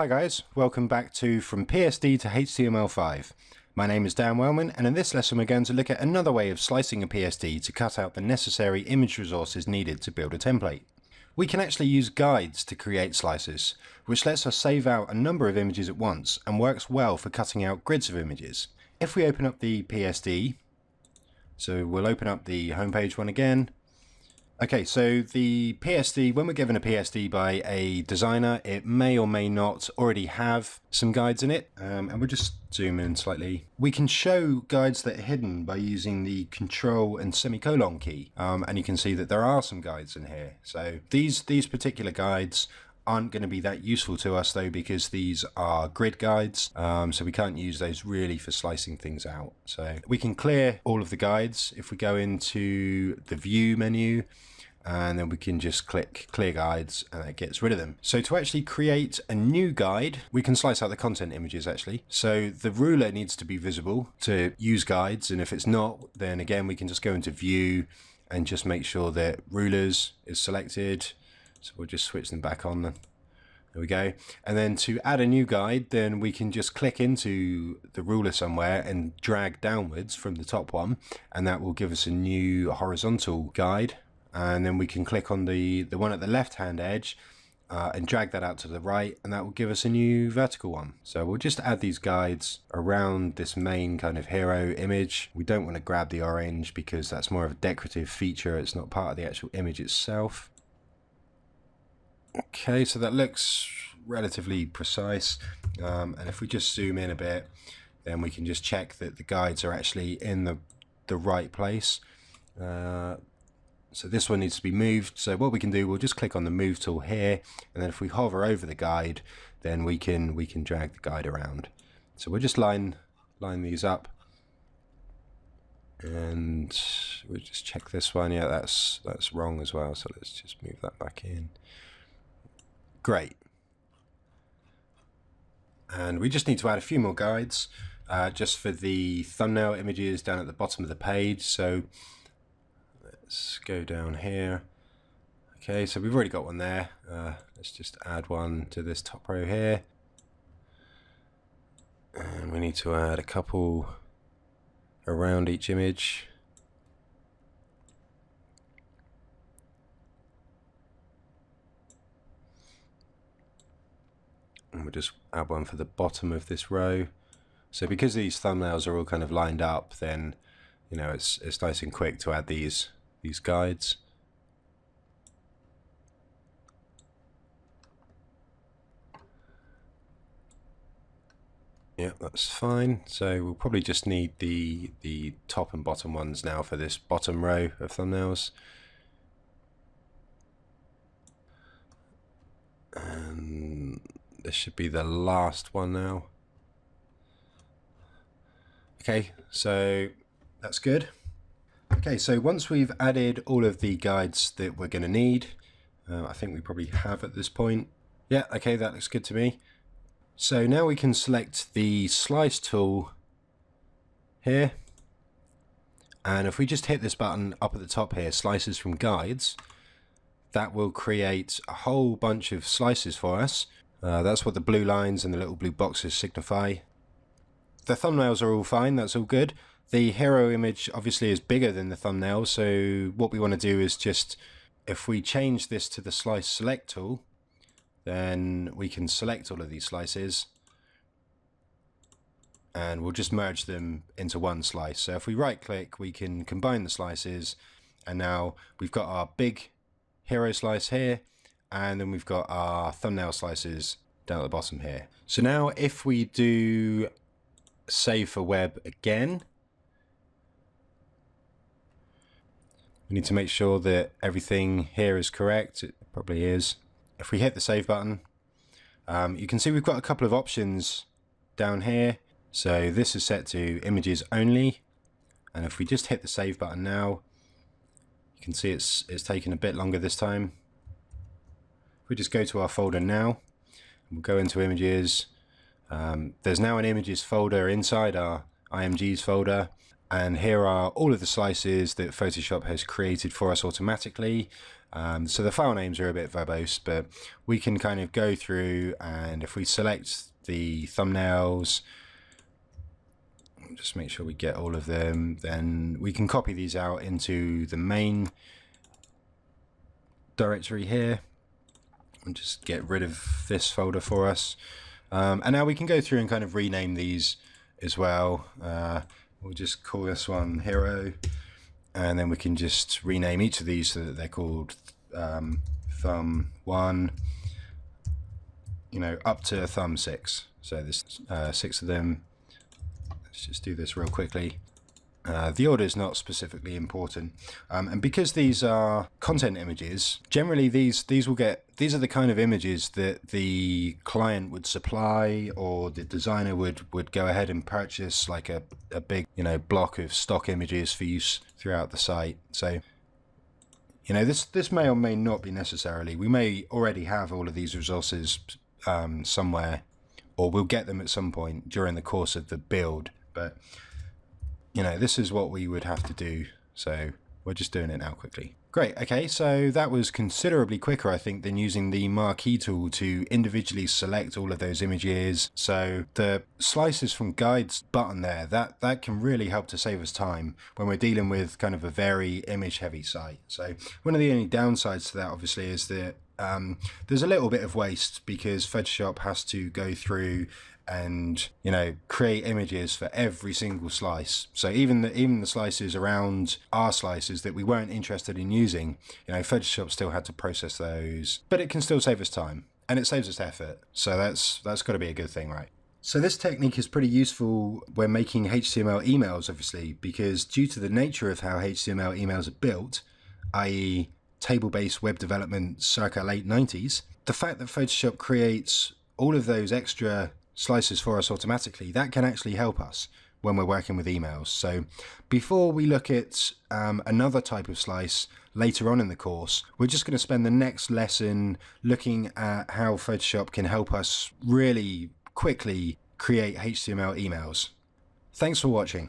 Hi guys, welcome back to From PSD to HTML5. My name is Dan Wellman, and in this lesson we're going to look at another way of slicing a PSD to cut out the necessary image resources needed to build a template. We can actually use guides to create slices, which lets us save out a number of images at once and works well for cutting out grids of images. If we open up the PSD, so we'll open up the homepage one again. Okay, so the PSD, when we're given a PSD by a designer, it may or may not already have some guides in it. And we'll just zoom in slightly. We can show guides that are hidden by using the Control and semicolon key. And you can see that there are some guides in here. So these particular guides aren't going to be that useful to us though, because these are grid guides, so we can't use those really for slicing things out. So we can clear all of the guides if we go into the view menu, and then we can just click clear guides and that gets rid of them. So to actually create a new guide, we can slice out the content images actually. So the ruler needs to be visible to use guides, and if it's not, then again we can just go into view and just make sure that rulers is selected. So we'll just switch them back on. There we go. And then to add a new guide, then we can just click into the ruler somewhere and drag downwards from the top one, and that will give us a new horizontal guide. And then we can click on the one at the left hand edge and drag that out to the right, and that will give us a new vertical one. So we'll just add these guides around this main kind of hero image. We don't want to grab the orange because that's more of a decorative feature. It's not part of the actual image itself. Okay, so that looks relatively precise, and if we just zoom in a bit, then we can just check that the guides are actually in the right place. So this one needs to be moved. So what we can do, we'll just click on the move tool here, and then if we hover over the guide, then we can drag the guide around. So we'll just line these up, and we'll just check this one. Yeah, that's wrong as well. So let's just move that back in. Great. And we just need to add a few more guides just for the thumbnail images down at the bottom of the page. So let's go down here. Okay, so we've already got one there. Let's just add one to this top row here. And we need to add a couple around each image. And we'll just add one for the bottom of this row. So because these thumbnails are all kind of lined up, then you know it's nice and quick to add these guides. Yeah, that's fine. So we'll probably just need the top and bottom ones now for this bottom row of thumbnails. And this should be the last one now. Okay, so that's good. Okay, so once we've added all of the guides that we're going to need, I think we probably have at this point. Yeah, okay, that looks good to me. So now we can select the slice tool here. And if we just hit this button up at the top here, slices from guides, that will create a whole bunch of slices for us. That's what the blue lines and the little blue boxes signify. The thumbnails are all fine, that's all good. The hero image obviously is bigger than the thumbnail, so what we want to do is just, if we change this to the slice select tool, then we can select all of these slices and we'll just merge them into one slice. So if we right click, we can combine the slices, and now we've got our big hero slice here, and then we've got our thumbnail slices down at the bottom here. So now if we do save for web again, we need to make sure that everything here is correct. It probably is. If we hit the save button, you can see we've got a couple of options down here. So this is set to images only, and if we just hit the save button now, you can see it's taken a bit longer this time. If we just go to our folder now, we'll go into images. There's now an images folder inside our IMGs folder. And here are all of the slices that Photoshop has created for us automatically. So the file names are a bit verbose, but we can kind of go through, and if we select the thumbnails, just make sure we get all of them, then we can copy these out into the main directory here and just get rid of this folder for us. And now we can go through and kind of rename these as well. We'll just call this one Hero, and then we can just rename each of these so that they're called Thumb 1, up to Thumb 6. So there's 6 of them. Let's just do this real quickly. The order is not specifically important, and because these are content images, generally these are the kind of images that the client would supply, or the designer would go ahead and purchase, like a big block of stock images for use throughout the site. So this may or may not be necessarily. We may already have all of these resources somewhere, or we'll get them at some point during the course of the build, but this is what we would have to do, so we're just doing it now quickly. Great, okay, so that was considerably quicker, I think, than using the marquee tool to individually select all of those images. So the slices from guides button there, that can really help to save us time when we're dealing with kind of a very image heavy site. So one of the only downsides to that, obviously, is that there's a little bit of waste, because Photoshop has to go through and create images for every single slice. So even the slices around our slices that we weren't interested in using, Photoshop still had to process those, but it can still save us time and it saves us effort. So that's got to be a good thing, right? So this technique is pretty useful when making HTML emails, obviously, because due to the nature of how HTML emails are built, i.e. table-based web development circa late 90s, the fact that Photoshop creates all of those extra slices for us automatically, that can actually help us when we're working with emails. So before we look at another type of slice later on in the course, we're just going to spend the next lesson looking at how Photoshop can help us really quickly create HTML emails. Thanks for watching.